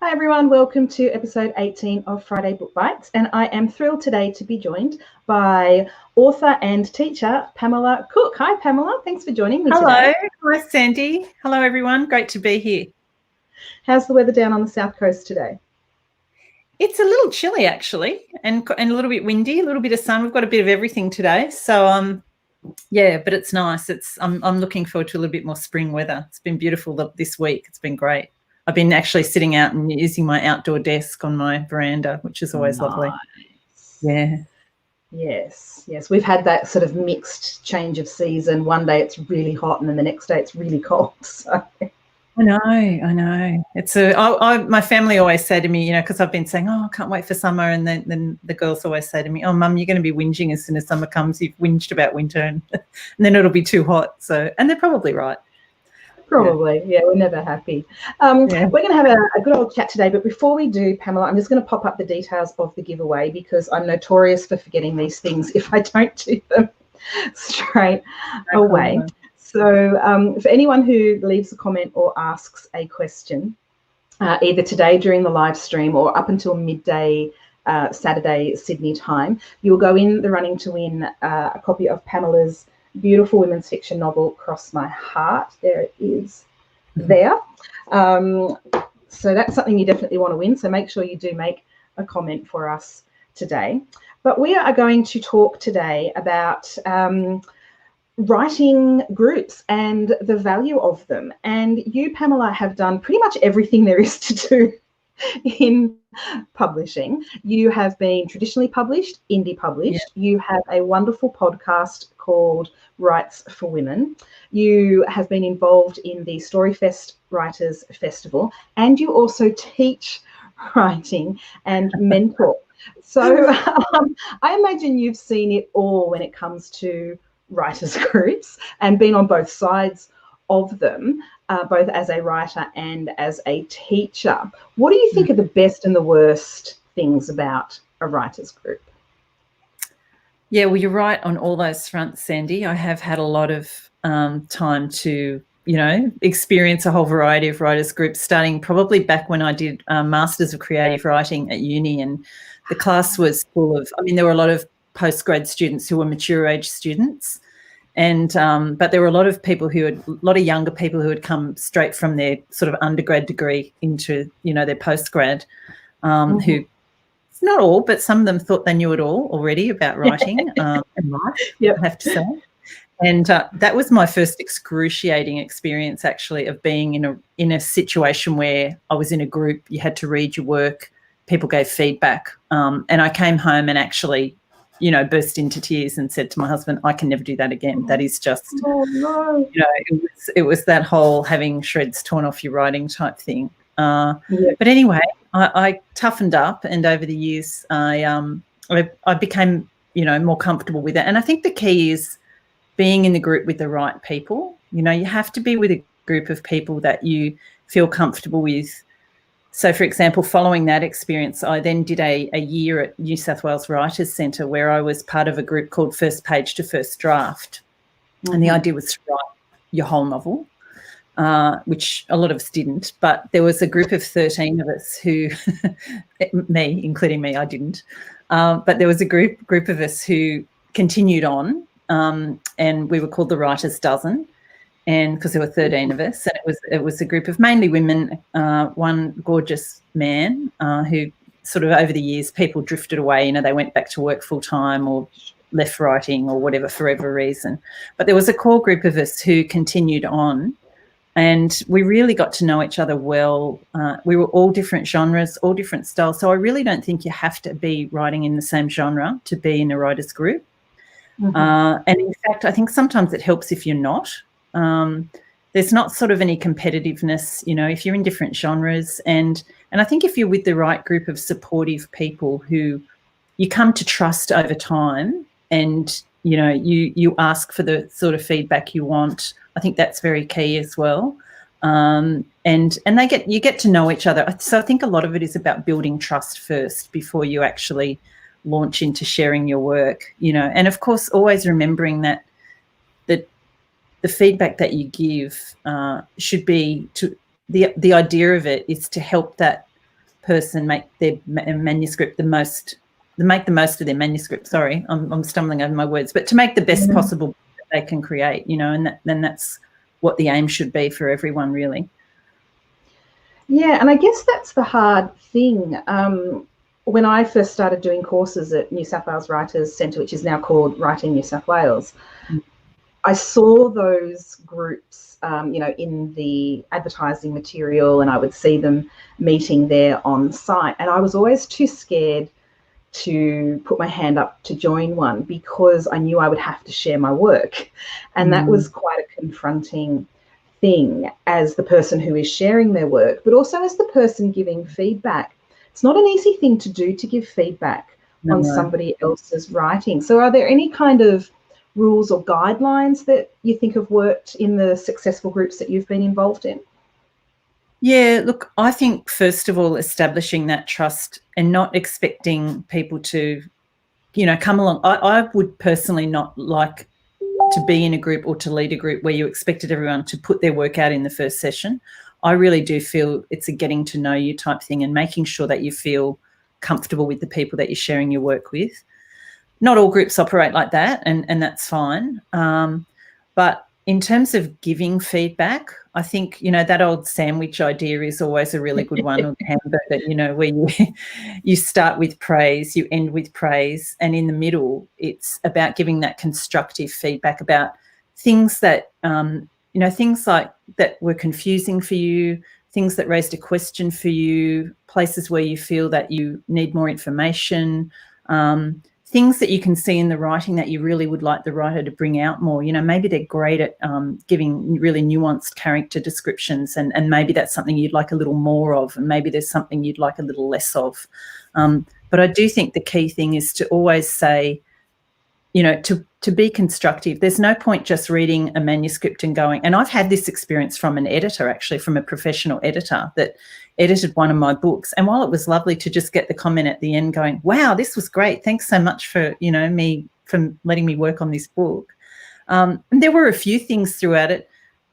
Hi everyone, welcome to episode 18 of Friday Book Bites, and I am thrilled today to be joined by author and teacher Pamela Cook. Hi Pamela, thanks for joining me today. Hello, hi Sandy. Hello everyone, great to be here. How's the weather down on the south coast today? It's a little chilly actually, and a little bit windy, a little bit of sun. We've got a bit of everything today, so yeah, but it's nice. I'm looking forward to a little bit more spring weather. It's been beautiful this week. It's been great. I've been actually sitting out and using my outdoor desk on my veranda, which is always lovely. Yeah. Yes. We've had that sort of mixed change of season. One day it's really hot and then the next day it's really cold. So. I know. It's my family always say to me, because I've been saying, I can't wait for summer, and then the girls always say to me, Mum, you're going to be whinging as soon as summer comes. You've whinged about winter, and then it'll be too hot. So, and they're probably right. Probably, yeah, we're never happy. We're going to have a good old chat today, but before we do, Pamela, I'm just going to pop up the details of the giveaway because I'm notorious for forgetting these things if I don't do them straight away. So for anyone who leaves a comment or asks a question, either today during the live stream or up until midday Saturday Sydney time, you'll go in the running to win a copy of Pamela's beautiful women's fiction novel, Cross My Heart. There it is there. So that's something you definitely want to win. So make sure you do make a comment for us today. But we are going to talk today about writing groups and the value of them. And you, Pamela, have done pretty much everything there is to do in publishing. You have been traditionally published, indie published. Yeah. You have a wonderful podcast called Rights for Women. You have been involved in the Storyfest Writers Festival, and you also teach writing and mentor. So I imagine you've seen it all when it comes to writers groups and been on both sides of them, both as a writer and as a teacher. What do you think are the best and the worst things about a writers group? Yeah, well, you're right on all those fronts, Sandy. I have had a lot of time to, experience a whole variety of writers groups, starting probably back when I did Masters of Creative Writing at uni, and the class was full of, there were a lot of postgrad students who were mature age students, and but there were a lot of younger people who had come straight from their sort of undergrad degree into, their postgrad, who, not all, but some of them thought they knew it all already about writing and life, I have to say. And that was my first excruciating experience, actually, of being in a situation where I was in a group, you had to read your work, people gave feedback, and I came home and actually, burst into tears and said to my husband, I can never do that again. That is just, it was that whole having shreds torn off your writing type thing. But anyway, I toughened up, and over the years I became, more comfortable with it. And I think the key is being in the group with the right people. You have to be with a group of people that you feel comfortable with. So, for example, following that experience, I then did a year at New South Wales Writers Centre where I was part of a group called First Page to First Draft. And the idea was to write your whole novel, which a lot of us didn't. But there was a group of 13 of us who, including me, I didn't. But there was a group of us who continued on, and we were called the Writers' Dozen. And because there were 13 of us, and it was a group of mainly women, one gorgeous man who sort of over the years people drifted away, they went back to work full time or left writing or whatever for whatever reason. But there was a core group of us who continued on, and we really got to know each other well. We were all different genres, all different styles. So I really don't think you have to be writing in the same genre to be in a writers group. And in fact, I think sometimes it helps if you're not. There's not sort of any competitiveness, if you're in different genres. And I think if you're with the right group of supportive people who you come to trust over time, and, you ask for the sort of feedback you want, I think that's very key as well. And you get to know each other. So I think a lot of it is about building trust first before you actually launch into sharing your work, and of course, always remembering that the feedback that you give should be to the idea of it is to help that person make their manuscript make the most of their manuscript. Sorry, I'm stumbling over my words, but to make the best possible that they can create, and then that's what the aim should be for everyone, really. Yeah, and I guess that's the hard thing. When I first started doing courses at New South Wales Writers Centre, which is now called Writing New South Wales, I saw those groups, in the advertising material, and I would see them meeting there on site. And I was always too scared to put my hand up to join one because I knew I would have to share my work. And that was quite a confronting thing as the person who is sharing their work, but also as the person giving feedback. It's not an easy thing to do, to give feedback on somebody else's writing. So are there any kind of rules or guidelines that you think have worked in the successful groups that you've been involved in? Yeah, look, I think first of all, establishing that trust and not expecting people to, come along. I would personally not like to be in a group or to lead a group where you expected everyone to put their work out in the first session. I really do feel it's a getting to know you type thing and making sure that you feel comfortable with the people that you're sharing your work with. Not all groups operate like that, and that's fine. But in terms of giving feedback, I think, that old sandwich idea is always a really good one, or the hamburger, where you start with praise, you end with praise, and in the middle it's about giving that constructive feedback about things that, things like that were confusing for you, things that raised a question for you, places where you feel that you need more information, things that you can see in the writing that you really would like the writer to bring out more. Maybe they're great at giving really nuanced character descriptions, and maybe that's something you'd like a little more of, and maybe there's something you'd like a little less of. But I do think the key thing is to always say, to be constructive. There's no point just reading a manuscript and going, and I've had this experience from an editor, actually, from a professional editor that edited one of my books. And while it was lovely to just get the comment at the end going, wow, this was great, thanks so much for, for letting me work on this book. And there were a few things throughout it,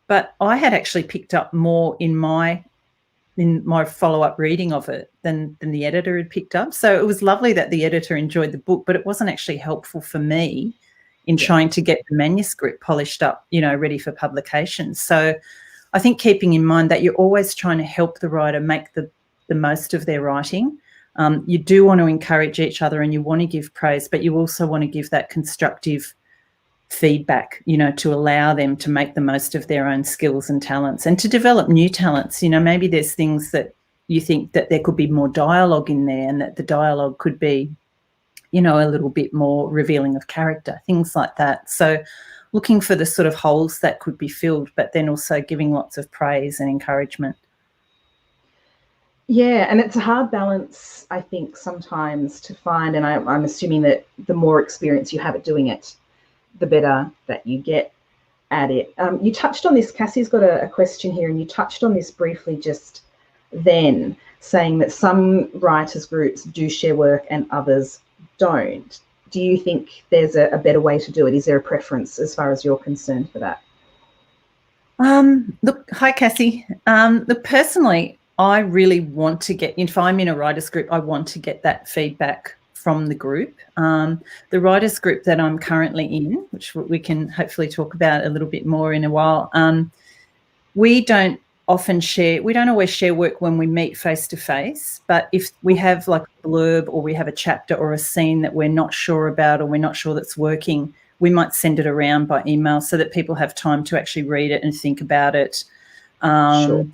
but I had actually picked up more in my follow-up reading of it than the editor had picked up. So it was lovely that the editor enjoyed the book, but it wasn't actually helpful for me in trying to get the manuscript polished up, ready for publication. So I think keeping in mind that you're always trying to help the writer make the most of their writing. You do want to encourage each other and you want to give praise, but you also want to give that constructive feedback, to allow them to make the most of their own skills and talents and to develop new talents. Maybe there's things that you think that there could be more dialogue in there, and that the dialogue could be, a little bit more revealing of character, things like that. So looking for the sort of holes that could be filled, but then also giving lots of praise and encouragement. Yeah, and it's a hard balance, I think, sometimes to find, and I'm assuming that the more experience you have at doing it, the better that you get at it. You touched on this. Cassie's got a question here, and you touched on this briefly just then, saying that some writers' groups do share work and others don't. Do you think there's a better way to do it? Is there a preference as far as you're concerned for that? Look, hi, Cassie. Look, personally, I really want to get, if I'm in a writers' group, I want to get that feedback from the group. The writers group that I'm currently in, which we can hopefully talk about a little bit more in a while, we don't always share work when we meet face to face, but if we have like a blurb or we have a chapter or a scene that we're not sure about or we're not sure that's working, we might send it around by email so that people have time to actually read it and think about it. Sure.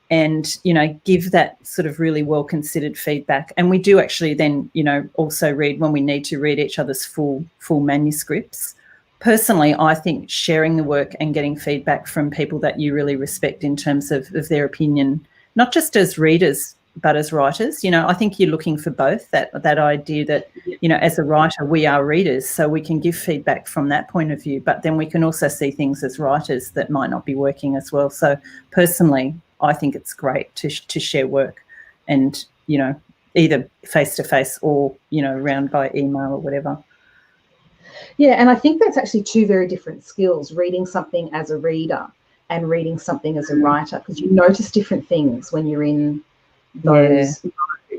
And, give that sort of really well-considered feedback. And we do actually then, also read when we need to read each other's full manuscripts. Personally, I think sharing the work and getting feedback from people that you really respect in terms of their opinion, not just as readers, but as writers, I think you're looking for both, that idea that, as a writer, we are readers, so we can give feedback from that point of view, but then we can also see things as writers that might not be working as well. So personally, I think it's great to share work and, either face-to-face or, around by email or whatever. Yeah, and I think that's actually two very different skills, reading something as a reader and reading something as a writer, because you notice different things when you're in those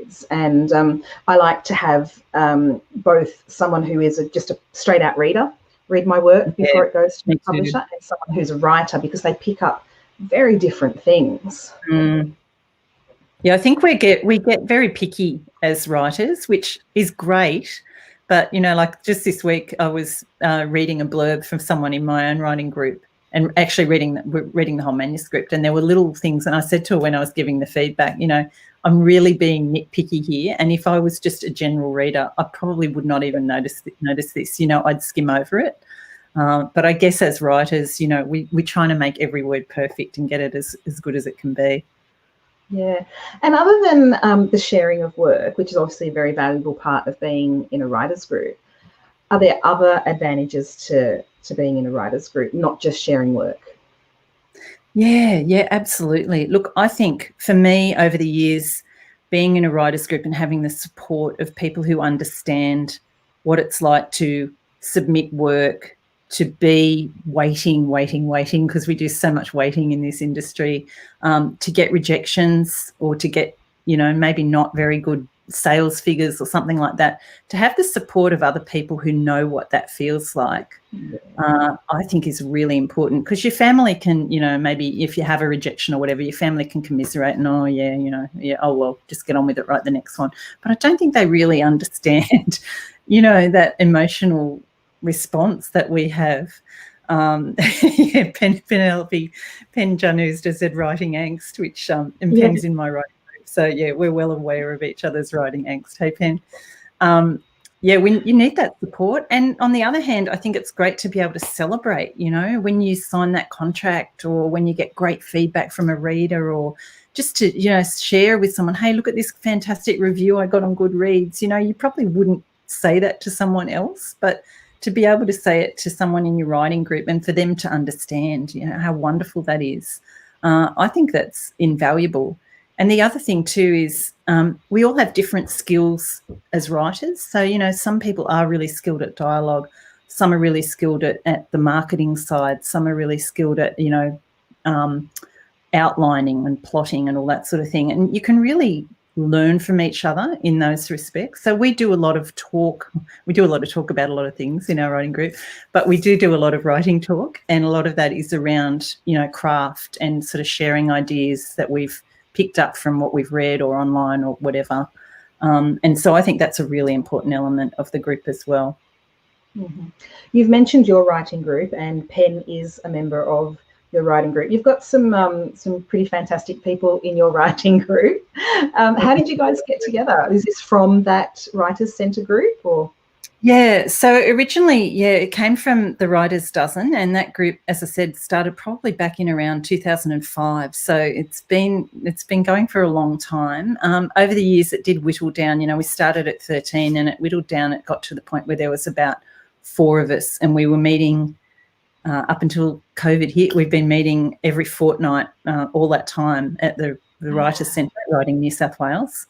reads, and I like to have both someone who is just a straight out reader read my work before it goes to the publisher, and someone who's a writer, because they pick up very different things. Yeah, I think we get very picky as writers, which is great. But, you know, like just this week I was reading a blurb from someone in my own writing group, and actually reading the whole manuscript, and there were little things, and I said to her when I was giving the feedback, you know, I'm really being nitpicky here, and if I was just a general reader, I probably would not even notice this, you know, I'd skim over it. But I guess as writers, you know, we're trying to make every word perfect and get it as good as it can be. Yeah. And other than the sharing of work, which is obviously a very valuable part of being in a writers group, are there other advantages to being in a writers group, not just sharing work? Yeah, absolutely. Look, I think for me over the years, being in a writers group and having the support of people who understand what it's like to submit work, to be waiting, because we do so much waiting in this industry, to get rejections or to get, you know, maybe not very good sales figures or something like that, to have the support of other people who know what that feels like, I think is really important, because your family can, you know, maybe if you have a rejection or whatever, your family can commiserate and, oh, yeah, you know, yeah, oh, well, just get on with it, write the next one. But I don't think they really understand, you know, that emotional response that we have. Yeah, Penelope Janusz just said writing angst, which impends in my writing group. So yeah, we're well aware of each other's writing angst. Hey, Pen. Yeah, when you need that support. And on the other hand, I think it's great to be able to celebrate, you know, when you sign that contract or when you get great feedback from a reader, or just to, you know, share with someone, hey, look at this fantastic review I got on Goodreads. You know, you probably wouldn't say that to someone else, but to be able to say it to someone in your writing group and for them to understand, you know, how wonderful that is, I think that's invaluable. And the other thing too is we all have different skills as writers. So, you know, some people are really skilled at dialogue, some are really skilled at the marketing side, some are really skilled at, you know, outlining and plotting and all that sort of thing. And you can really learn from each other in those respects. So we do a lot of talk. We do a lot of talk about a lot of things in our writing group, but we do a lot of writing talk, and a lot of that is around, you know, craft and sort of sharing ideas that we've picked up from what we've read or online or whatever. And so I think that's a really important element of the group as well. Mm-hmm. You've mentioned your writing group, and Pen is a member of your writing group. You've got some pretty fantastic people in your writing group. How did you guys get together? Is this from that Writers Centre group, or? Yeah, so originally, yeah, it came from the Writers Dozen, and that group, as I said, started probably back in around 2005. So it's been going for a long time. Over the years, it did whittle down. You know, we started at 13, and it whittled down. It got to the point where there was about 4 of us, and we were meeting up until COVID hit. We've been meeting every fortnight all that time at the Writers Centre, Writing New South Wales.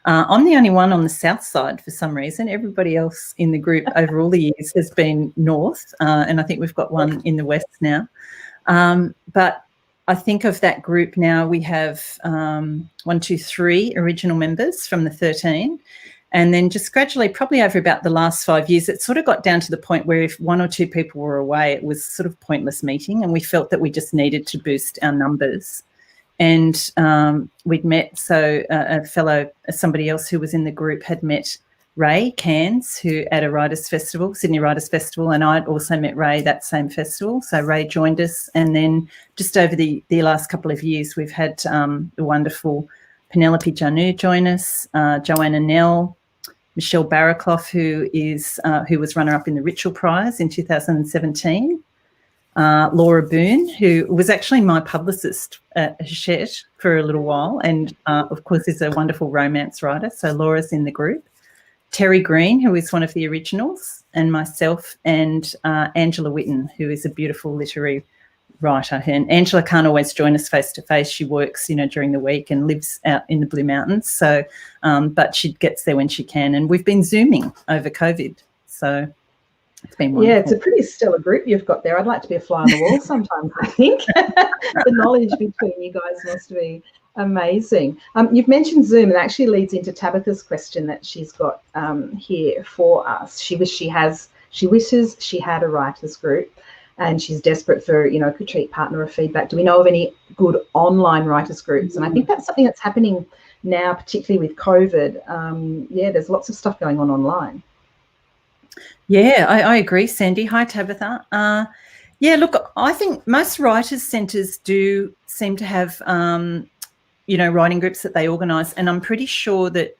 I'm the only one on the south side for some reason. Everybody else in the group over all the years has been north, and I think we've got one in the west now. But I think of that group now, we have 1, 2, 3 original members from the 13. And then just gradually, probably over about the last 5 years, it sort of got down to the point where if 1 or 2 people were away, it was sort of pointless meeting, and we felt that we just needed to boost our numbers. And we'd met, so somebody else who was in the group had met Ray Cairns, who at a writers' festival, Sydney Writers' Festival, and I'd also met Ray that same festival. So Ray joined us, and then just over the last couple of years, we've had the wonderful Penelope Janusz join us, Joanna Nell, Michelle Barraclough, who was runner-up in the Ritual Prize in 2017, Laura Boone, who was actually my publicist at Hachette for a little while, and of course is a wonderful romance writer. So Laura's in the group. Terry Green, who is one of the originals, and myself, and Angela Witten, who is a beautiful literary writer. And Angela can't always join us face to face. She works, you know, during the week and lives out in the Blue Mountains. So, but she gets there when she can. And we've been Zooming over COVID. So it's been wonderful. Yeah, it's a pretty stellar group you've got there. I'd like to be a fly on the wall sometimes, I think. The knowledge between you guys must be Amazing. You've mentioned Zoom, and that actually leads into Tabitha's question that she's got here for us. She wishes she had a writers group, and she's desperate for, you know, a retreat partner or feedback. Do we know of any good online writers groups? And I think that's something that's happening now, particularly with COVID. Yeah, there's lots of stuff going on online. Yeah, I agree, Sandy. Hi, Tabitha. Yeah, look, I think most writers' centres do seem to have, you know, writing groups that they organise, and I'm pretty sure that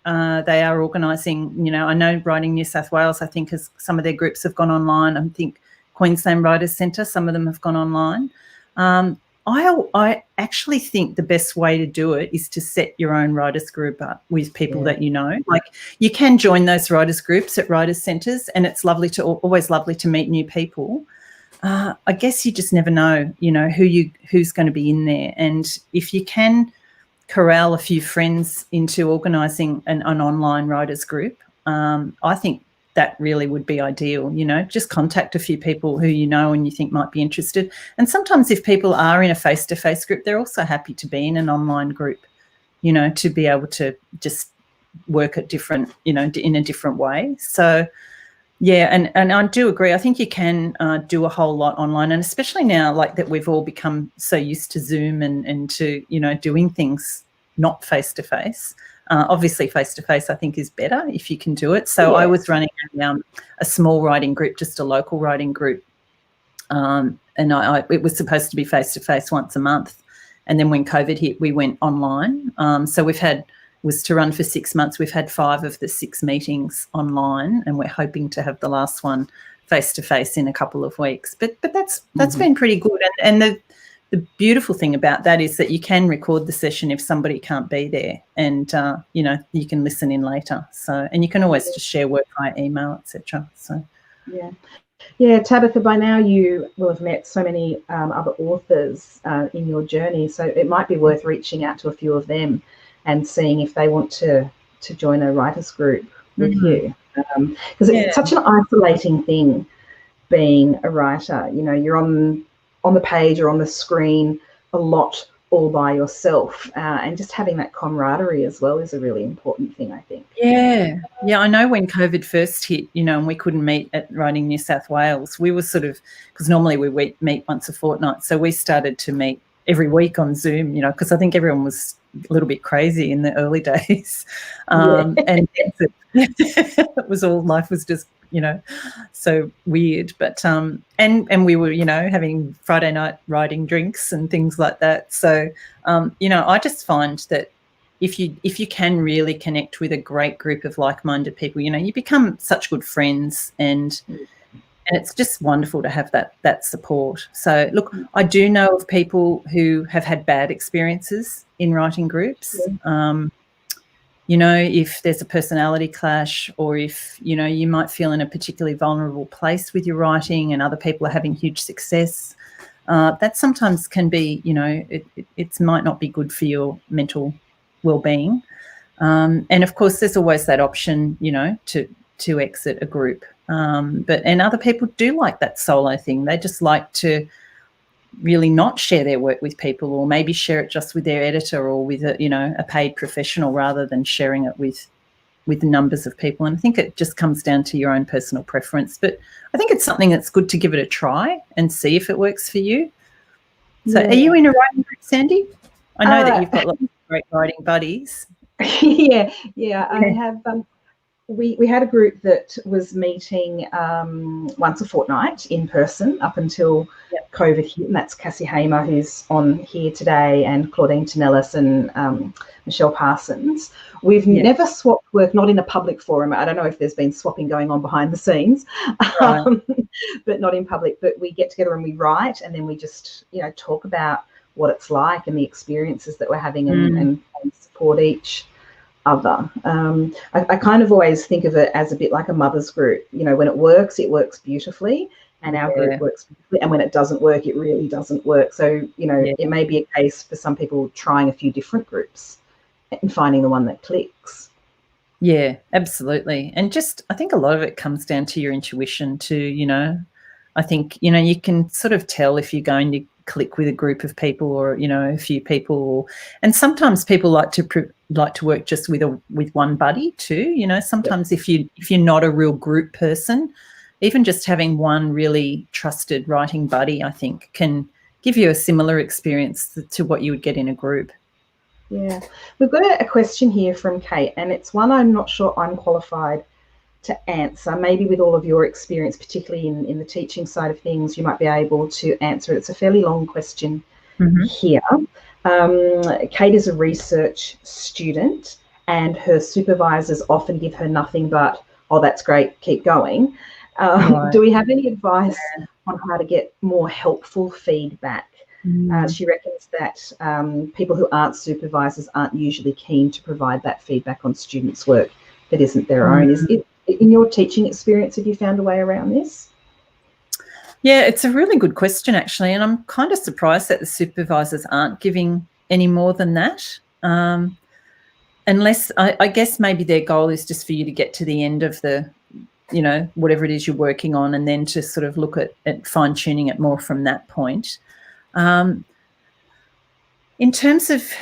they are organising, you know, I know Writing New South Wales, I think, some of their groups have gone online. I think Queensland Writers Centre, some of them have gone online. I actually think the best way to do it is to set your own writers group up with people that you know. Like, you can join those writers groups at writers centres, and it's always lovely to meet new people. I guess you just never know, you know, who's going to be in there, and if you can corral a few friends into organising an online writers group, I think that really would be ideal. You know, just contact a few people who you know and you think might be interested. And sometimes if people are in a face-to-face group, they're also happy to be in an online group, you know, to be able to just work at different, you know, in a different way. So yeah, and I do agree. I think you can do a whole lot online, and especially now, like that, we've all become so used to Zoom and to, you know, doing things not face to face. Obviously, face to face, I think, is better if you can do it. So I was running a small writing group, just a local writing group, and it was supposed to be face to face once a month, and then when COVID hit, we went online. So was to run for 6 months. We've had 5 of the 6 meetings online, and we're hoping to have the last one face-to-face in a couple of weeks. But that's been pretty good. And the beautiful thing about that is that you can record the session if somebody can't be there, and you know, you can listen in later. So, and you can always just share work via email, etc. So yeah, Tabitha, by now you will have met so many other authors in your journey, so it might be worth reaching out to a few of them and seeing if they want to join a writers group with you, because it's such an isolating thing being a writer. You know, you're on the page or on the screen a lot all by yourself, and just having that camaraderie as well is a really important thing, I think. Yeah, I know when COVID first hit, you know, and we couldn't meet at Writing New South Wales, we were sort of, because normally we meet once a fortnight, so we started to meet every week on Zoom, you know, because I think everyone was a little bit crazy in the early days. And it was all, life was just, you know, so weird. But and we were, you know, having Friday night writing drinks and things like that. So you know, I just find that if you can really connect with a great group of like-minded people, you know, you become such good friends, and it's just wonderful to have that support. So look, I do know of people who have had bad experiences in writing groups. You know, if there's a personality clash, or if, you know, you might feel in a particularly vulnerable place with your writing and other people are having huge success, that sometimes can be, you know, it might not be good for your mental well-being. And of course, there's always that option, you know, to exit a group. And other people do like that solo thing. They just like to really not share their work with people, or maybe share it just with their editor or with a, you know, a paid professional, rather than sharing it with numbers of people. And I think it just comes down to your own personal preference. But I think it's something that's good to give it a try and see if it works for you. So are you in a writing group, Sandy? I know that you've got lots of great writing buddies. Yeah. I have. We had a group that was meeting once a fortnight in person up until COVID hit, and that's Cassie Hamer, who's on here today, and Claudine Tonellis and Michelle Parsons. We've never swapped work, not in a public forum. I don't know if there's been swapping going on behind the scenes, but not in public. But we get together and we write, and then we just, you know, talk about what it's like and the experiences that we're having, and support each other. I kind of always think of it as a bit like a mother's group. You know, when it works beautifully, and our group works beautifully, and when it doesn't work, it really doesn't work. So, you know, it may be a case for some people trying a few different groups and finding the one that clicks. Yeah, absolutely. And just, I think a lot of it comes down to your intuition too, you know. I think, you know, you can sort of tell if you're going to click with a group of people or, you know, a few people. And sometimes people like to work just with one buddy too. You know, sometimes if you're not a real group person, even just having one really trusted writing buddy, I think, can give you a similar experience to what you would get in a group. Yeah. We've got a question here from Kate, and it's one I'm not sure I'm qualified to answer. Maybe with all of your experience, particularly in the teaching side of things, you might be able to answer it. It's a fairly long question here. Kate is a research student, and her supervisors often give her nothing but, "Oh, that's great, keep going." Right. Do we have any advice on how to get more helpful feedback? She reckons that people who aren't supervisors aren't usually keen to provide that feedback on students' work that isn't their own. Is it, in your teaching experience, have you found a way around this? Yeah, it's a really good question, actually, and I'm kind of surprised that the supervisors aren't giving any more than that. Unless, I guess maybe their goal is just for you to get to the end of the, you know, whatever it is you're working on, and then to sort of look at fine-tuning it more from that point. In terms of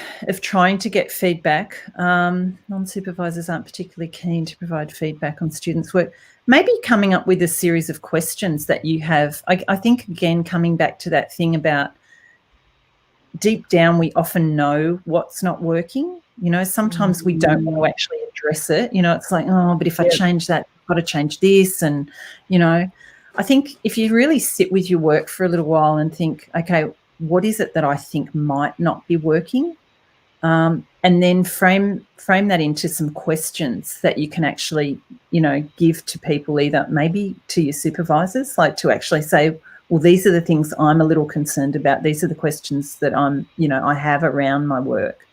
trying to get feedback, non-supervisors aren't particularly keen to provide feedback on students' work. Maybe coming up with a series of questions that you have. I think, again, coming back to that thing about deep down, we often know what's not working. You know, sometimes we don't want to actually address it. You know, it's like, oh, but if I change that, I've got to change this. And, you know, I think if you really sit with your work for a little while and think, okay, what is it that I think might not be working? And then frame that into some questions that you can actually, you know, give to people, either maybe to your supervisors, like to actually say, well, these are the things I'm a little concerned about. These are the questions that I have around my work.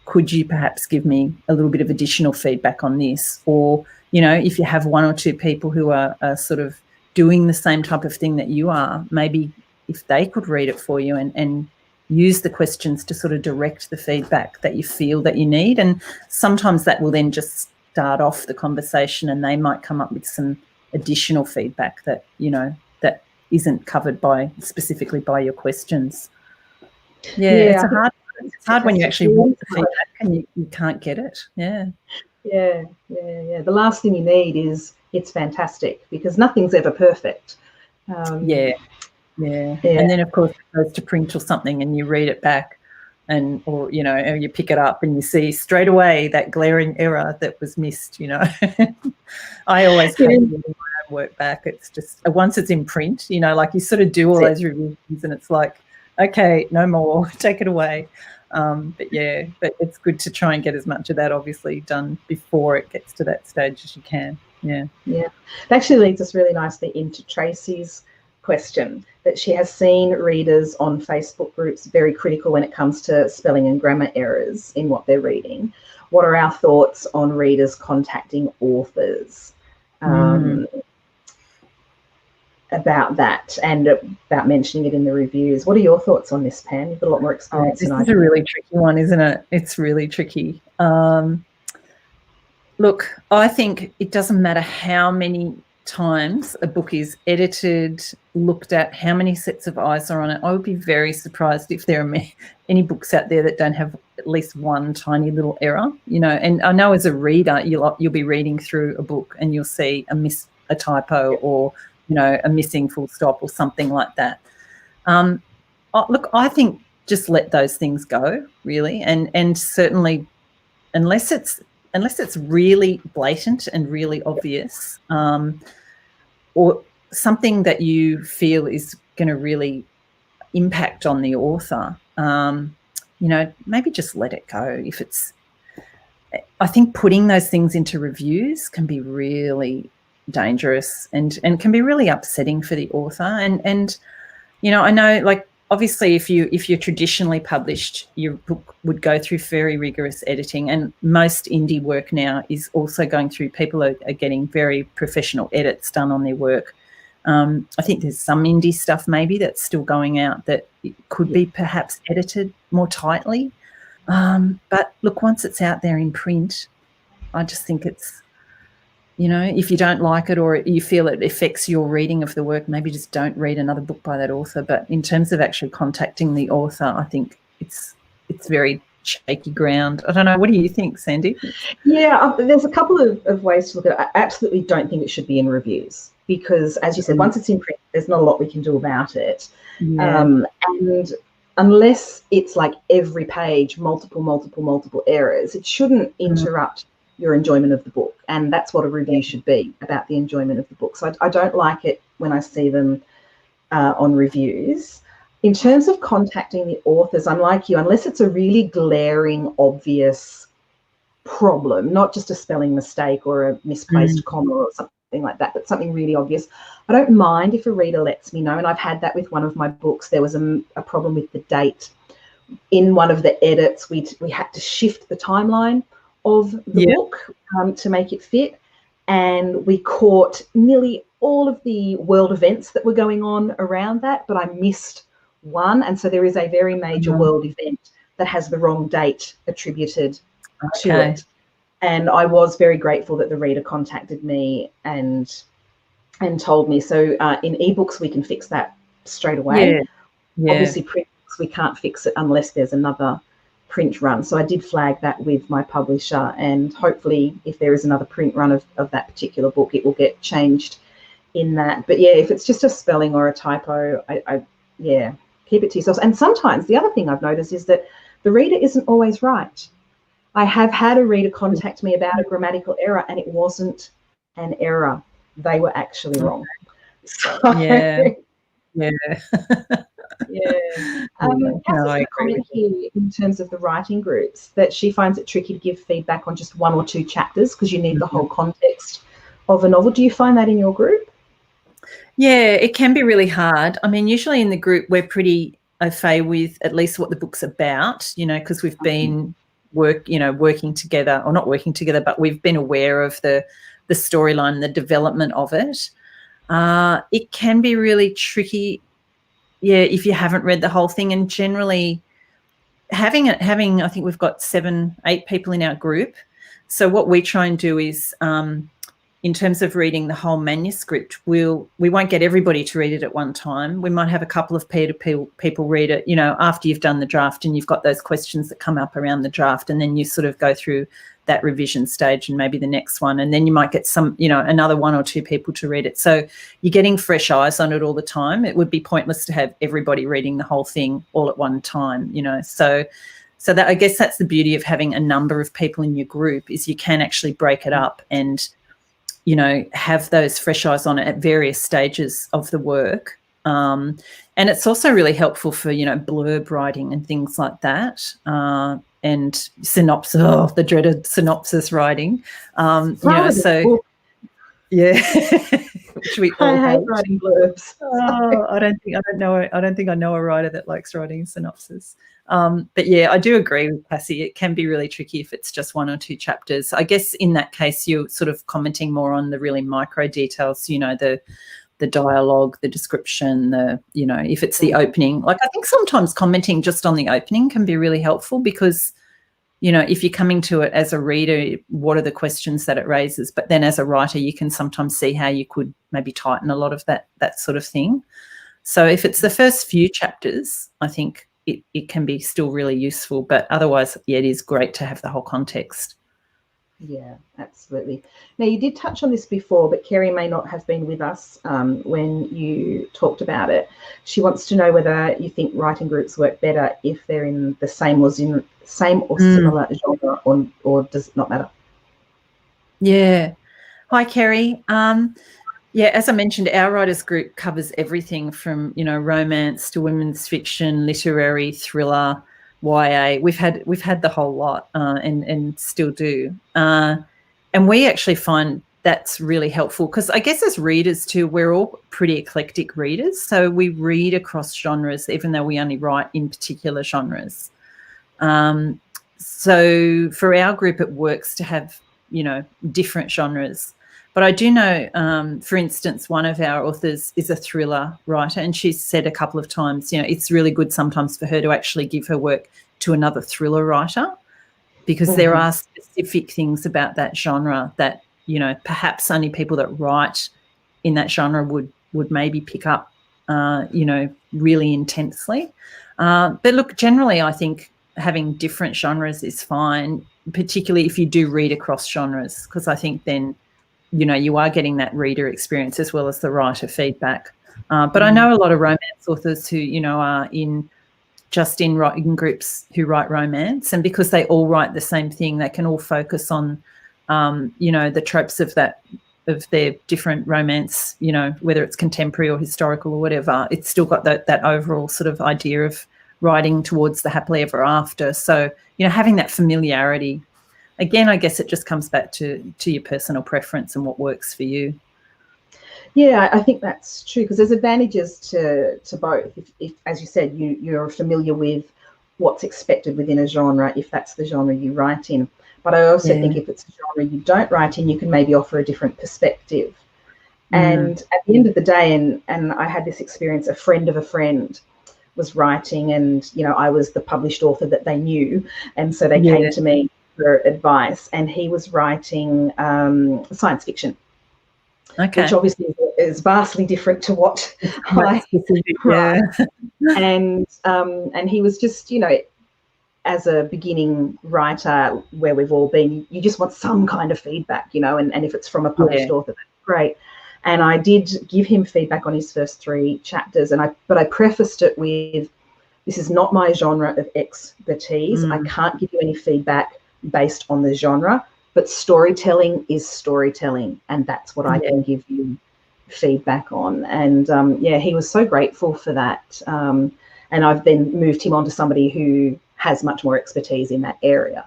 Could you perhaps give me a little bit of additional feedback on this? Or, you know, if you have one or two people who are sort of doing the same type of thing that you are, maybe if they could read it for you and use the questions to sort of direct the feedback that you feel that you need. And sometimes that will then just start off the conversation, and they might come up with some additional feedback that, you know, that isn't covered specifically by your questions. It's hard when you actually want the feedback and you can't get it. Yeah. The last thing you need is it's fantastic, because nothing's ever perfect. Yeah. And then, of course, it goes to print or something, and you read it back, or you know, or you pick it up and you see straight away that glaring error that was missed. You know, I always hate reading my own work back. It's just, once it's in print, you know, like you sort of do all those reviews, and it's like, okay, no more, take it away. But it's good to try and get as much of that obviously done before it gets to that stage as you can. Yeah. It actually leads us really nicely into Tracy's question, that she has seen readers on Facebook groups very critical when it comes to spelling and grammar errors in what they're reading. What are our thoughts on readers contacting authors about that, and about mentioning it in the reviews? What are your thoughts on this, Pam? You've got a lot more experience than I do. This is a really tricky one, isn't it? It's really tricky. Look, I think it doesn't matter how many times a book is edited, looked at, how many sets of eyes are on it. I would be very surprised if there are any books out there that don't have at least one tiny little error, you know. And I know as a reader, you'll be reading through a book and you'll see a typo, or, you know, a missing full stop or something like that. Look, I think just let those things go, really, and certainly unless it's really blatant and really obvious, or something that you feel is going to really impact on the author, you know, maybe just let it go. I think putting those things into reviews can be really dangerous and can be really upsetting for the author. And you know, I know, like, obviously if you're traditionally published, your book would go through very rigorous editing, and most indie work now is also going through, people are getting very professional edits done on their work. I think there's some indie stuff maybe that's still going out that could be perhaps edited more tightly. But look, once it's out there in print, I just think it's you know, if you don't like it or you feel it affects your reading of the work, maybe just don't read another book by that author. But in terms of actually contacting the author, I think it's very shaky ground. I don't know. What do you think, Sandy? Yeah, there's a couple of ways to look at it. I absolutely don't think it should be in reviews because, as you said, once it's in print, there's not a lot we can do about it. Yeah. And unless it's like every page, multiple errors, it shouldn't interrupt your enjoyment of the book. And that's what a review should be, about the enjoyment of the book. So I don't like it when I see them on reviews. In terms of contacting the authors, I'm like you, unless it's a really glaring, obvious problem, not just a spelling mistake or a misplaced comma or something like that, but something really obvious, I don't mind if a reader lets me know. And I've had that with one of my books. There was a problem with the date. In one of the edits, we had to shift the timeline of the book to make it fit. And we caught nearly all of the world events that were going on around that, but I missed one. And so there is a very major world event that has the wrong date attributed to it. And I was very grateful that the reader contacted me and told me. So in ebooks, we can fix that straight away. Obviously, print books, we can't fix it unless there's another print run. So I did flag that with my publisher, and hopefully if there is another print run of that particular book, it will get changed in that. But yeah, if it's just a spelling or a typo, I keep it to yourself. And sometimes the other thing I've noticed is that the reader isn't always right. I have had a reader contact me about a grammatical error, and it wasn't an error. They were actually wrong. So, Cassie's comment here in terms of the writing groups that she finds it tricky to give feedback on just one or two chapters because you need the whole context of a novel. Do you find that in your group? Yeah, it can be really hard. I mean, usually in the group we're pretty au fait with at least what the book's about, you know, because we've been working together, or not working together, but we've been aware of the storyline, the development of it. It can be really tricky, if you haven't read the whole thing. And generally having I think we've got 7-8 people in our group. So what we try and do is, in terms of reading the whole manuscript, we won't get everybody to read it at one time. We might have a couple of people read it, after you've done the draft and you've got those questions that come up around the draft, and then you sort of go through that revision stage and maybe the next one, and then you might get some, another 1 or 2 people to read it. So you're getting fresh eyes on it all the time. It would be pointless to have everybody reading the whole thing all at one time, So that, I guess that's the beauty of having a number of people in your group, is you can actually break it up and have those fresh eyes on it at various stages of the work. And it's also really helpful for, blurb writing and things like that. And synopsis, the dreaded synopsis writing. Which we all hate writing blurbs. I don't think I know a writer that likes writing synopsis. But yeah, I do agree with Cassie. It can be really tricky if it's just 1 or 2 chapters. I guess in that case, you're sort of commenting more on the really micro details, the dialogue, the description, if it's the opening. Like, I think sometimes commenting just on the opening can be really helpful because, if you're coming to it as a reader, what are the questions that it raises? But then as a writer, you can sometimes see how you could maybe tighten a lot of that sort of thing. So if it's the first few chapters, I think it can be still really useful. But otherwise, it is great to have the whole context. Yeah, absolutely. Now, you did touch on this before, but Kerry may not have been with us when you talked about it. She wants to know whether you think writing groups work better if they're in the same or similar genre, or does it not matter? Yeah. Hi, Kerry. As I mentioned, our writers group covers everything from, romance to women's fiction, literary, thriller, YA. We've had the whole lot, and still do. And we actually find that's really helpful because I guess as readers too, we're all pretty eclectic readers. So we read across genres, even though we only write in particular genres. So for our group, it works to have, different genres. But I do know, for instance, one of our authors is a thriller writer, and she's said a couple of times, it's really good sometimes for her to actually give her work to another thriller writer because there are specific things about that genre that, you know, perhaps only people that write in that genre would maybe pick up, you know, really intensely. But look, generally, I think having different genres is fine, particularly if you do read across genres, because I think then, you know, you are getting that reader experience as well as the writer feedback. But I know a lot of romance authors who, you know, are in writing groups who write romance, and because they all write the same thing, they can all focus on, you know, the tropes of their different romance, you know, whether it's contemporary or historical or whatever. It's still got that overall sort of idea of writing towards the happily ever after. So, you know, having that familiarity, again, I guess it just comes back to your personal preference and what works for you. Yeah, I think that's true, because there's advantages to both. If as you said, you're familiar with what's expected within a genre, if that's the genre you write in. But I also think if it's a genre you don't write in, you can maybe offer a different perspective. And at the end of the day, and I had this experience, a friend of a friend was writing, and, you know, I was the published author that they knew. And so they came to me for advice, and he was writing science fiction. Okay. Which obviously is vastly different to what I write. And he was just, you know, as a beginning writer, where we've all been, you just want some kind of feedback, you know, and if it's from a published author, that's great. And I did give him feedback on his first 3 chapters, but I prefaced it with, this is not my genre of expertise. I can't give you any feedback based on the genre, but storytelling is storytelling, and that's what I can give you feedback on. And he was so grateful for that. And I've then moved him on to somebody who has much more expertise in that area.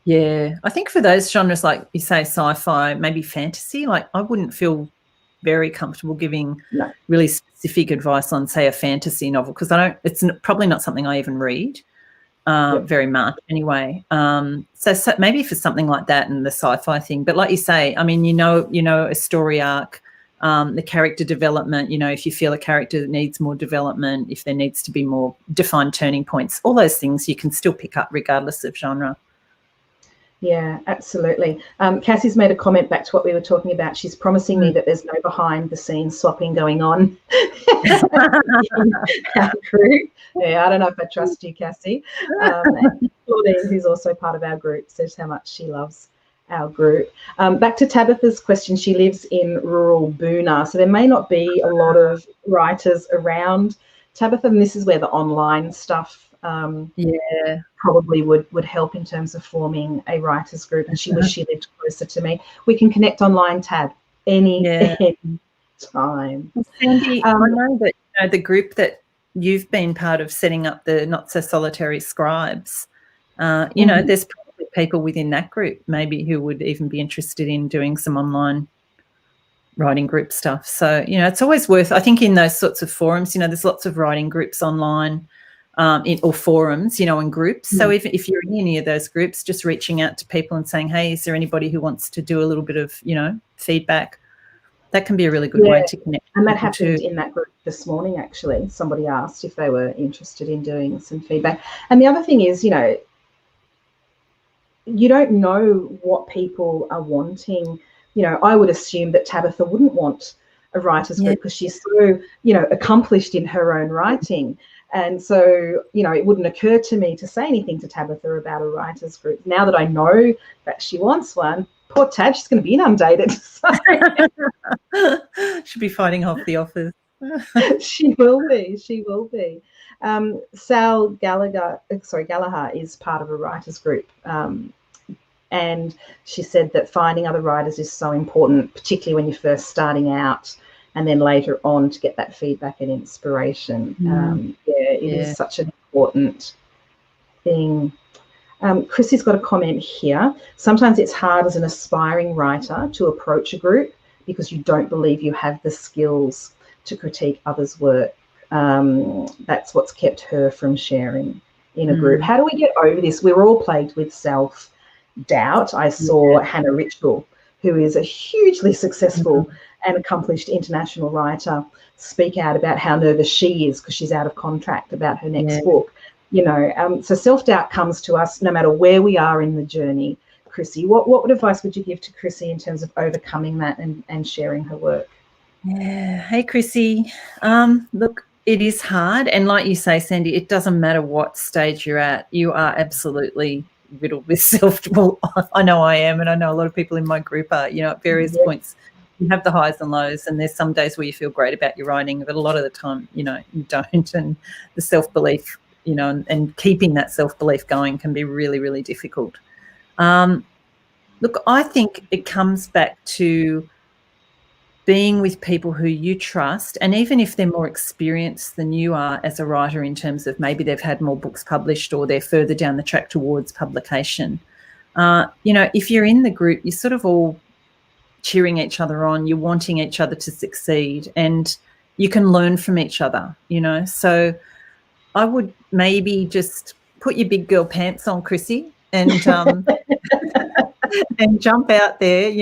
Yeah, I think for those genres, like you say, sci-fi, maybe fantasy, like I wouldn't feel very comfortable giving really specific advice on, say, a fantasy novel, because it's probably not something I even read very much anyway. So maybe for something like that and the sci-fi thing. But like you say, I mean, you know, a story arc, the character development, you know, if you feel a character that needs more development, if there needs to be more defined turning points, all those things you can still pick up regardless of genre. Yeah, absolutely. Cassie's made a comment back to what we were talking about. She's promising me that there's no behind-the-scenes swapping going on in our group. Yeah, I don't know if I trust you, Cassie. And Claudine, who's also part of our group, says how much she loves our group. Back to Tabitha's question, she lives in rural Boonah, so there may not be a lot of writers around, Tabitha, and this is where the online stuff probably would help in terms of forming a writers group, and she wished she lived closer to me. We can connect online, Tab, any time. Well, Sandy, I know that, you know, the group that you've been part of setting up, the Not So Solitary Scribes, you know, there's probably people within that group maybe who would even be interested in doing some online writing group stuff. So, you know, it's always worth, I think, in those sorts of forums, you know, there's lots of writing groups online, or forums, you know, in groups. So if you're in any of those groups, just reaching out to people and saying, hey, is there anybody who wants to do a little bit of, you know, feedback? That can be a really good way to connect. And that happened in that group this morning, actually. Somebody asked if they were interested in doing some feedback. And the other thing is, you know, you don't know what people are wanting. You know, I would assume that Tabitha wouldn't want a writers group because she's so, you know, accomplished in her own writing. And so, you know, it wouldn't occur to me to say anything to Tabitha about a writers group. Now that I know that she wants one, poor Tab, she's going to be inundated. So. She'll be fighting off the offers. She will be. She will be. Sal Gallagher is part of a writers group. And she said that finding other writers is so important, particularly when you're first starting out, and then later on to get that feedback and inspiration. It is such an important thing. Chrissy's got a comment here. Sometimes it's hard as an aspiring writer to approach a group because you don't believe you have the skills to critique others' work. That's what's kept her from sharing in a group. How do we get over this? We're all plagued with self-doubt. I saw Hannah Richel, who is a hugely successful and accomplished international writer, speak out about how nervous she is because she's out of contract about her next book. You know, so self-doubt comes to us no matter where we are in the journey. Chrissy. What advice would you give to Chrissy in terms of overcoming that and sharing her work? Yeah. Hey, Chrissy. Look, it is hard. And like you say, Sandy, it doesn't matter what stage you're at. You are absolutely riddled with well, I know I am, and I know a lot of people in my group are, at various points. You have the highs and lows, and there's some days where you feel great about your writing, but a lot of the time, you don't. And the self-belief, and keeping that self-belief going can be really, really difficult. Look, I think it comes back to being with people who you trust, and even if they're more experienced than you are as a writer in terms of maybe they've had more books published or they're further down the track towards publication, if you're in the group, you're sort of all cheering each other on, you're wanting each other to succeed, and you can learn from each other, So I would maybe just put your big girl pants on, Chrissy, and and jump out there,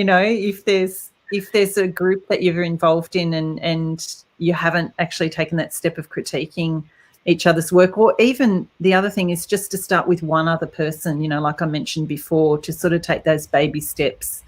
if there's a group that you're involved in and you haven't actually taken that step of critiquing each other's work, or even the other thing is just to start with one other person, like I mentioned before, to sort of take those baby steps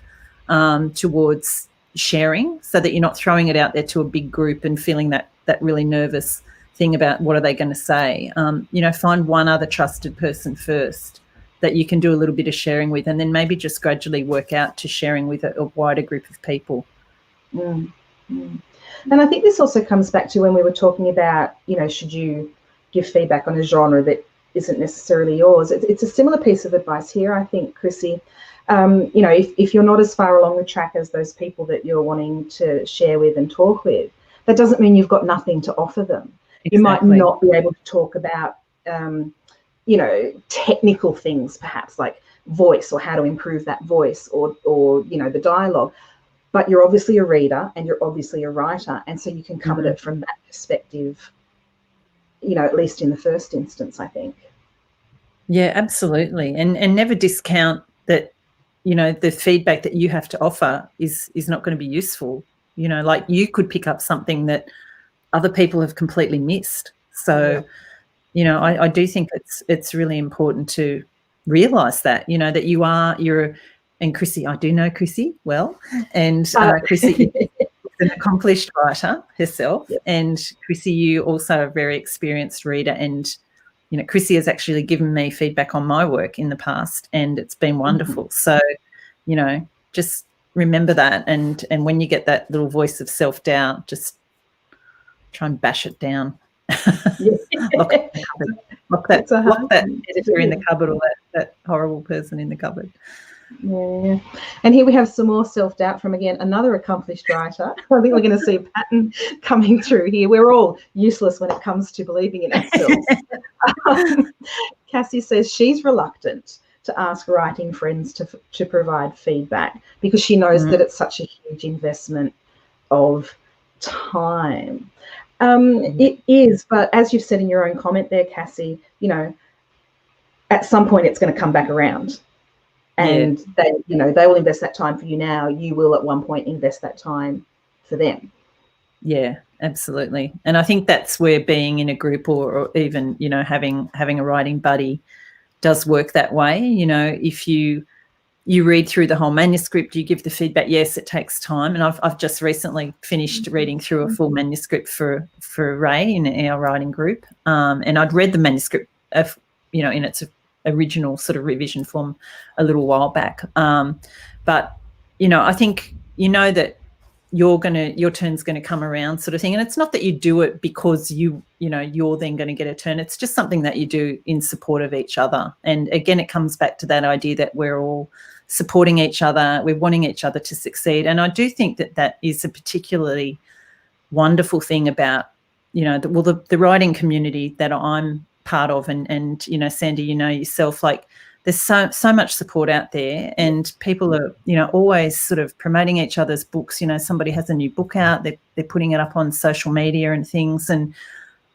towards sharing, so that you're not throwing it out there to a big group and feeling that really nervous thing about what are they going to say. Find one other trusted person first that you can do a little bit of sharing with, and then maybe just gradually work out to sharing with a wider group of people. And I think this also comes back to when we were talking about, should you give feedback on a genre that isn't necessarily yours? It's a similar piece of advice here, I think, Chrissy. If you're not as far along the track as those people that you're wanting to share with and talk with, that doesn't mean you've got nothing to offer them. Exactly. You might not be able to talk about technical things, perhaps like voice or how to improve that voice or the dialogue, but you're obviously a reader and you're obviously a writer, and so you can come at it from that perspective, at least in the first instance, I think. Yeah, absolutely. And never discount that, the feedback that you have to offer is not going to be useful. Like you could pick up something that other people have completely missed. So I do think it's really important to realise that, that you're, and Chrissy, I do know Chrissy well, and Chrissy is an accomplished writer herself, and Chrissy, you also are a very experienced reader, and, Chrissy has actually given me feedback on my work in the past, and it's been wonderful. So, just remember that, and when you get that little voice of self-doubt, just try and bash it down. Lock that editor in the cupboard, or that horrible person in the cupboard. Yeah. And here we have some more self-doubt from, again, another accomplished writer. I think we're going to see a pattern coming through here. We're all useless when it comes to believing in ourselves. Cassie says she's reluctant to ask writing friends to provide feedback because she knows that it's such a huge investment of time. It is, but as you've said in your own comment there, Cassie, at some point it's going to come back around, and they will invest that time for you now. You will at one point invest that time for them. Yeah, absolutely. And I think that's where being in a group or even, having a writing buddy does work that way. If you read through the whole manuscript, you give the feedback. Yes, it takes time, and I've just recently finished reading through a full manuscript for Ray in our writing group, and I'd read the manuscript in its original sort of revision form a little while back, but I think that your turn's going to come around, sort of thing. And it's not that you do it because you're then going to get a turn. It's just something that you do in support of each other. And again, it comes back to that idea that we're all supporting each other, we're wanting each other to succeed. And I do think that is a particularly wonderful thing about the writing community that I'm part of, and Sandy, yourself, like there's so much support out there, and people are always sort of promoting each other's books. Somebody has a new book out, they're putting it up on social media and things, and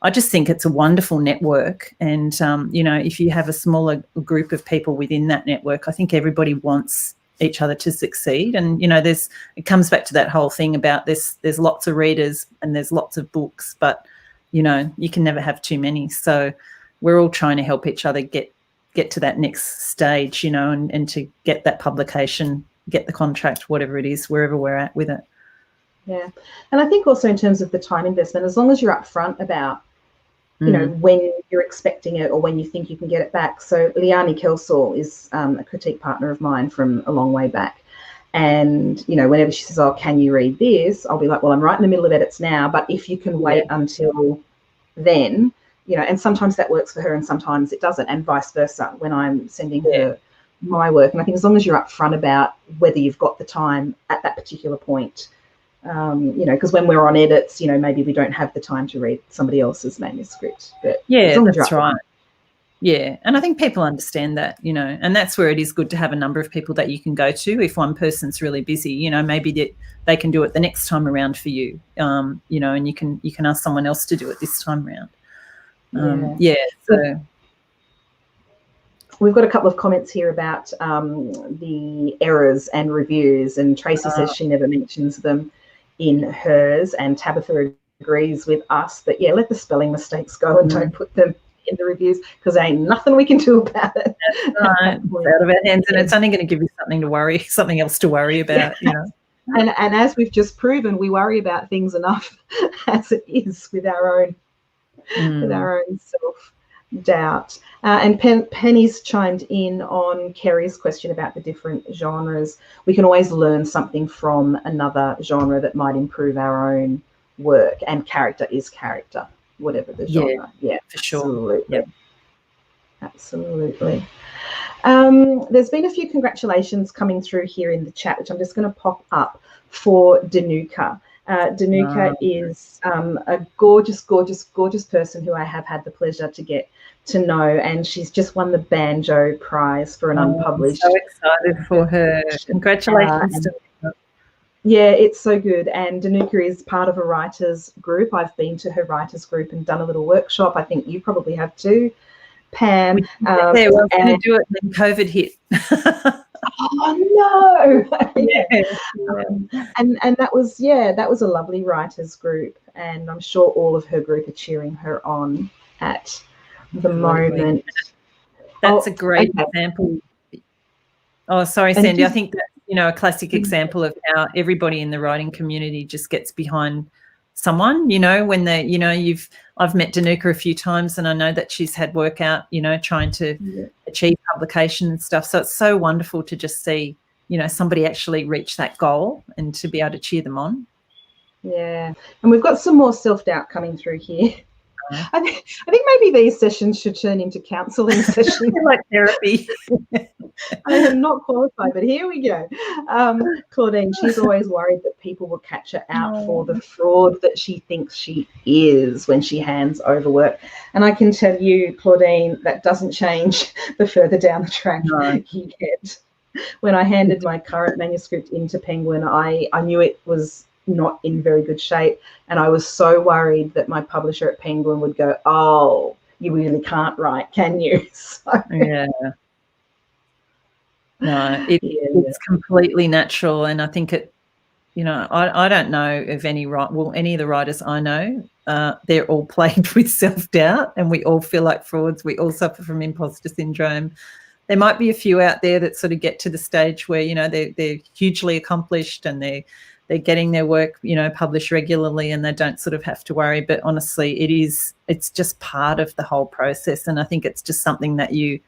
I just think it's a wonderful network. And if you have a smaller group of people within that network, I think everybody wants each other to succeed. And it comes back to that whole thing about there's lots of readers and there's lots of books, but you can never have too many. So we're all trying to help each other get get to that next stage, you know, and to get that publication, get the contract, whatever it is, wherever we're at with it. Yeah. And I think also in terms of the time investment, as long as you're upfront about, you know, when you're expecting it or when you think you can get it back. So Liani Kelsall is a critique partner of mine from a long way back. And, you know, whenever she says, oh, can you read this? I'll be like, well, I'm right in the middle of edits now, but if you can wait until then, you know, and sometimes that works for her and sometimes it doesn't, and vice versa when I'm sending her my work. And I think as long as you're upfront about whether you've got the time at that particular point, you know, because when we're on edits, you know, maybe we don't have the time to read somebody else's manuscript. But that's right. Yeah, and I think people understand that, you know, and that's where it is good to have a number of people that you can go to. If one person's really busy, you know, maybe they can do it the next time around for you, you know, and you can ask someone else to do it this time around. So we've got a couple of comments here about the errors and reviews, and Tracy says she never mentions them in hers, and Tabitha agrees with us that, yeah, let the spelling mistakes go and don't put them in the reviews because there ain't nothing we can do about it. That's right. It's out of our hands, and it's only going to give you something else to worry about, you know. And as we've just proven, we worry about things enough as it is with our own self-doubt. And Penny's chimed in on Kerry's question about the different genres. We can always learn something from another genre that might improve our own work, and character is character, whatever the genre. Yeah, for sure. Absolutely. Absolutely. There's been a few congratulations coming through here in the chat, which I'm just going to pop up for Danuka. Danuka is a gorgeous, gorgeous, gorgeous person who I have had the pleasure to get to know, and she's just won the Banjo Prize for an unpublished. I'm so excited for her. Congratulations. Yeah, it's so good. And Danuka is part of a writers group. I've been to her writers group and done a little workshop. I think you probably have too, Pam. We were going to do it when COVID hit. Oh no! And that was a lovely writers group, and I'm sure all of her group are cheering her on at the moment. That's a great example. Oh, sorry, Sandy. I think that's, you know, a classic example of how everybody in the writing community just gets behind someone, you know, when they, you know, I've met Danuka a few times, and I know that she's had work out, you know, trying to achieve publication and stuff. So it's so wonderful to just see, you know, somebody actually reach that goal and to be able to cheer them on. Yeah. And we've got some more self-doubt coming through here. I think maybe these sessions should turn into counselling sessions. Like therapy. I am not qualified, but here we go. Claudine, she's always worried that people will catch her out for the fraud that she thinks she is when she hands over work. And I can tell you, Claudine, that doesn't change the further down the track you get. When I handed my current manuscript into Penguin, I knew it was not in very good shape, and I was so worried that my publisher at Penguin would go, oh, you really can't write, can you? So, no, it's completely natural, and I think it, you know, I don't know of any of the writers I know, they're all plagued with self-doubt, and we all feel like frauds. We all suffer from imposter syndrome. There might be a few out there that sort of get to the stage where, you know, they're hugely accomplished and they're getting their work, you know, published regularly, and they don't sort of have to worry. But honestly, it's just part of the whole process. And I think it's just something that you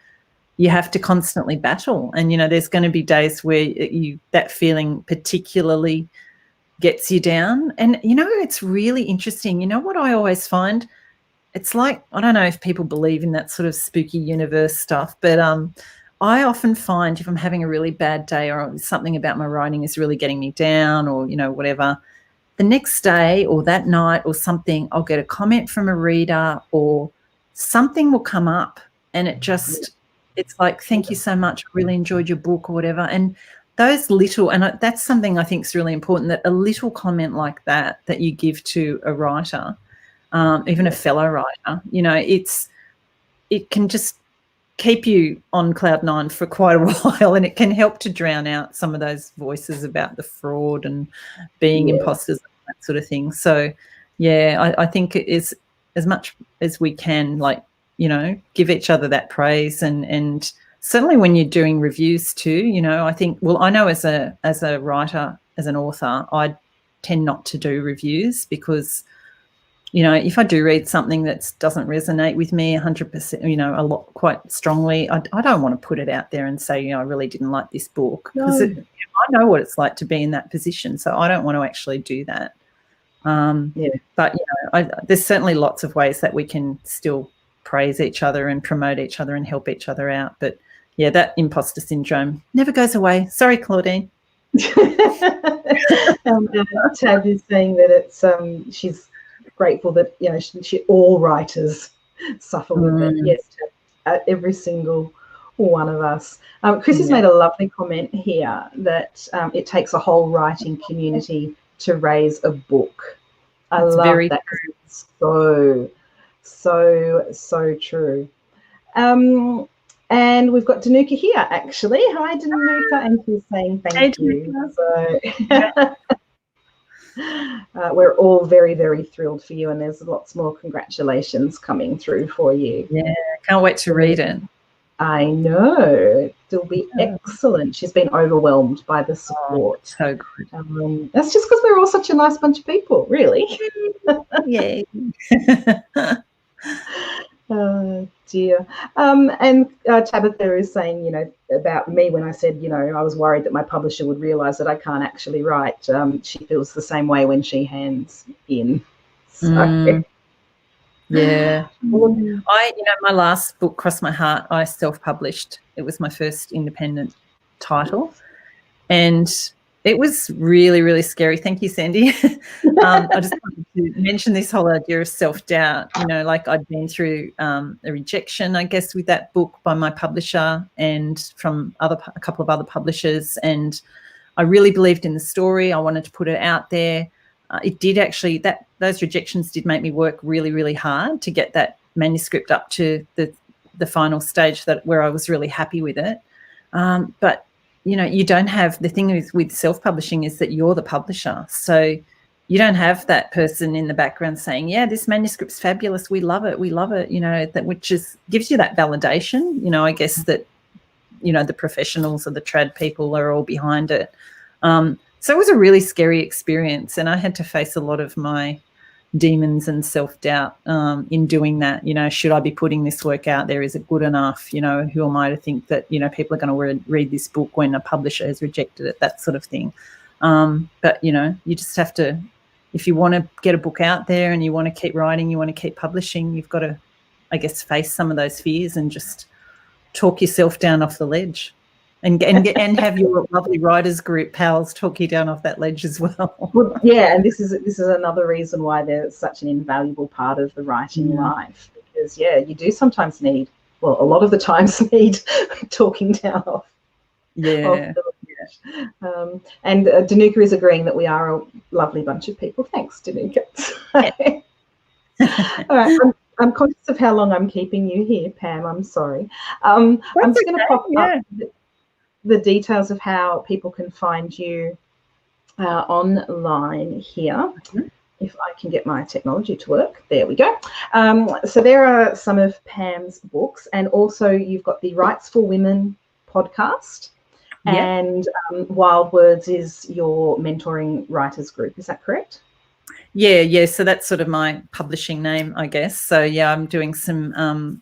have to constantly battle. And, you know, there's going to be days where that feeling particularly gets you down. And, you know, it's really interesting. You know what I always find? It's like, I don't know if people believe in that sort of spooky universe stuff, but I often find if I'm having a really bad day or something about my writing is really getting me down, or, you know, whatever, the next day or that night or something, I'll get a comment from a reader or something will come up, and it's like, thank you so much, I really enjoyed your book or whatever. And those little, and that's something I think is really important, that a little comment like that you give to a writer, even a fellow writer, you know, it can just keep you on cloud nine for quite a while, and it can help to drown out some of those voices about the fraud and being imposters and that sort of thing. So, yeah, I think it is, as much as we can, like, give each other that praise, and certainly when you're doing reviews too, I think, well, I know as a writer, as an author, I tend not to do reviews because, if I do read something that doesn't resonate with me 100%, a lot, quite strongly, I don't want to put it out there and say, I really didn't like this book, because I know what it's like to be in that position. So I don't want to actually do that. But, there's certainly lots of ways that we can still praise each other and promote each other and help each other out. But, yeah, that imposter syndrome never goes away. Sorry, Claudine. Tab is saying that it's she's grateful that she all writers suffer with it. Yes, Tab, every single one of us. Chris has made a lovely comment here that it takes a whole writing community to raise a book. I love that. It's so true. And we've got Danuka here, actually. Hi, Danuka, and she's saying thank you. So we're all very, very thrilled for you, and there's lots more congratulations coming through for you. Yeah, can't wait to read it. I know. It'll be excellent. She's been overwhelmed by the support. So good. That's just because we're all such a nice bunch of people, really. Yay. Oh, dear. And Tabitha is saying, about me when I said, I was worried that my publisher would realise that I can't actually write. She feels the same way when she hands in. So. Yeah. Well, my last book, Cross My Heart, I self-published. It was my first independent title. And it was really, really scary. Thank you, Sandy. I just wanted to mention this whole idea of self-doubt. Like I'd been through a rejection, I guess, with that book by my publisher and from a couple of other publishers. And I really believed in the story. I wanted to put it out there. It did actually, those rejections did make me work really, really hard to get that manuscript up to the final stage where I was really happy with it. But you don't have, the thing with self-publishing is that you're the publisher. So you don't have that person in the background saying, yeah, this manuscript's fabulous. We love it. Which gives you that validation. I guess that, the professionals or the trad people are all behind it. So it was a really scary experience, and I had to face a lot of my demons and self-doubt in doing that. Should I be putting this work out there? Is it good enough? Who am I to think that, people are going to read this book when a publisher has rejected it, that sort of thing. But, you just have to, if you want to get a book out there and you want to keep writing, you want to keep publishing, you've got to, I guess, face some of those fears and just talk yourself down off the ledge. And have your lovely writers group pals talk you down off that ledge as well. Well, yeah, and this is another reason why they're such an invaluable part of the writing life, because you do sometimes need, well, a lot of the times need talking down off. Yeah. And Danuka is agreeing that we are a lovely bunch of people. Thanks, Danuka. All right. I'm conscious of how long I'm keeping you here, Pam. I'm sorry. I'm just going to pop up the details of how people can find you online here. If I can get my technology to work. There we go. So there are some of Pam's books, and also you've got the Rights for Women podcast, and Wild Words is your mentoring writers group. Is that correct? Yeah. So that's sort of my publishing name, I guess. So, I'm doing some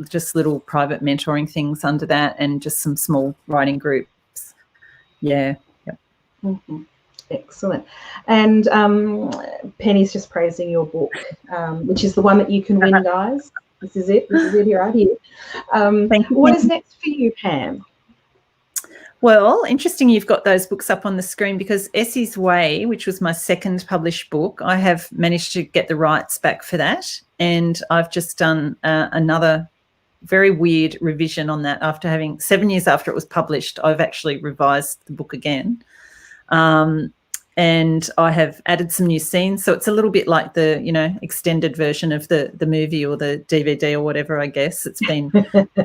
just little private mentoring things under that, and just some small writing groups. Yeah. Yep. Mm-hmm. Excellent. And Penny's just praising your book, which is the one that you can win, guys. This is it. This is it right here. Thank you. What is next for you, Pam? Well, interesting you've got those books up on the screen, because Essie's Way, which was my second published book, I have managed to get the rights back for that. And I've just done another very weird revision on that. After having 7 years after it was published, I've actually revised the book again. And I have added some new scenes. So it's a little bit like the, extended version of the movie or the DVD or whatever, I guess. It's been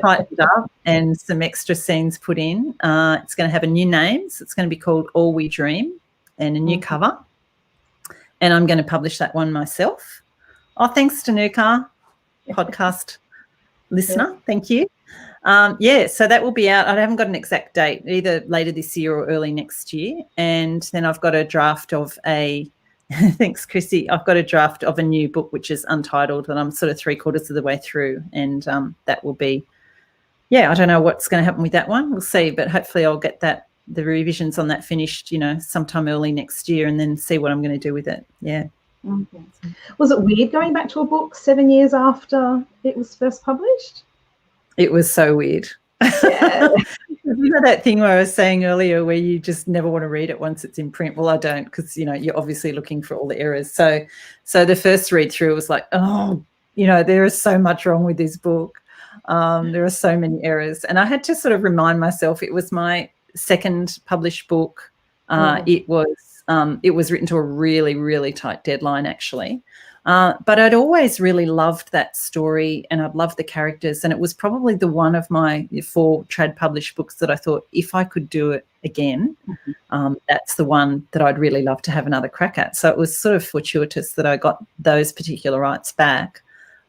tightened up and some extra scenes put in. It's going to have a new name. So it's going to be called All We Dream, and a new cover. And I'm going to publish that one myself. Oh, thanks, Danuka. Podcast listener. Thank you. So that will be out. I haven't got an exact date, either later this year or early next year. And then I've got a draft of thanks, Chrissy. I've got a draft of a new book, which is untitled, and I'm sort of 3/4 of the way through. And that will be, I don't know what's going to happen with that one. We'll see. But hopefully I'll get the revisions on that finished, sometime early next year, and then see what I'm going to do with it. Yeah. Okay. Was it weird going back to a book 7 years after it was first published? It was so weird. Yeah. You know that thing where I was saying earlier where you just never want to read it once it's in print? Well, I don't, because, you're obviously looking for all the errors. So the first read through was like, there is so much wrong with this book. There are so many errors. And I had to sort of remind myself it was my second published book. It was written to a really, really tight deadline, actually. But I'd always really loved that story, and I'd loved the characters, and it was probably the one of my 4 trad published books that I thought, if I could do it again, that's the one that I'd really love to have another crack at. So it was sort of fortuitous that I got those particular rights back.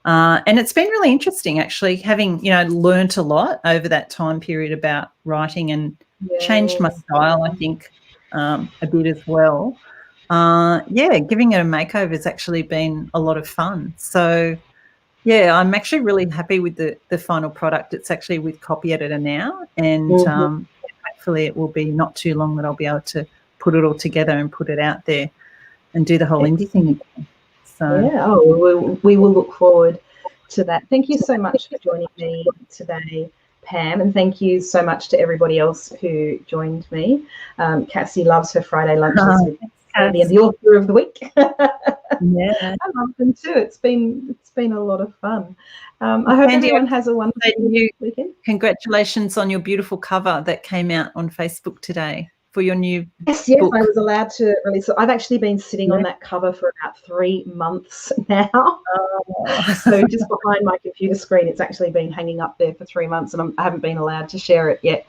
And it's been really interesting, actually, having, learnt a lot over that time period about writing, and changed my style, I think, a bit as well. Giving it a makeover has actually been a lot of fun. So, I'm actually really happy with the final product. It's actually with Copy Editor now, and hopefully it will be not too long that I'll be able to put it all together and put it out there and do the whole indie thing again. So we will look forward to that. Thank you so much for joining me today, Pam, and thank you so much to everybody else who joined me. Cassie loves her Friday lunches with Sandy and the author of the week. Yeah, I love them too. It's been a lot of fun. I hope everyone has a wonderful weekend. Congratulations on your beautiful cover that came out on Facebook today for your new Yes, book. I was allowed to release it. I've actually been sitting on that cover for about 3 months now. So just behind my computer screen, it's actually been hanging up there for 3 months, and I haven't been allowed to share it yet.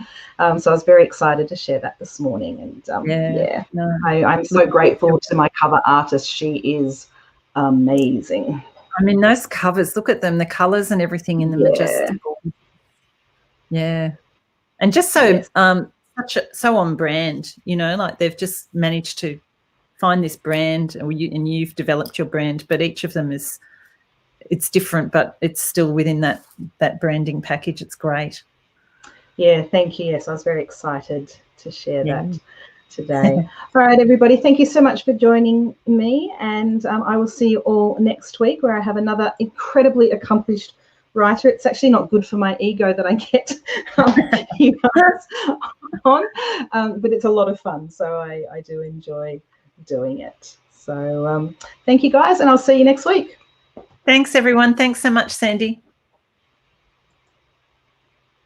So I was very excited to share that this morning. And I'm so grateful to my cover artist. She is amazing. I mean, those covers, look at them, the colours and everything in them are just and just so so on brand, like they've just managed to find this brand, and you've developed your brand, but each of them it's different, but it's still within that branding package. It's great. Yeah, thank you. Yes, I was very excited to share that today. All right, everybody, thank you so much for joining me, and I will see you all next week, where I have another incredibly accomplished writer. It's actually not good for my ego that I get you guys on, but it's a lot of fun, so I do enjoy doing it. So thank you, guys, and I'll see you next week. Thanks, everyone. Thanks so much, Sandy.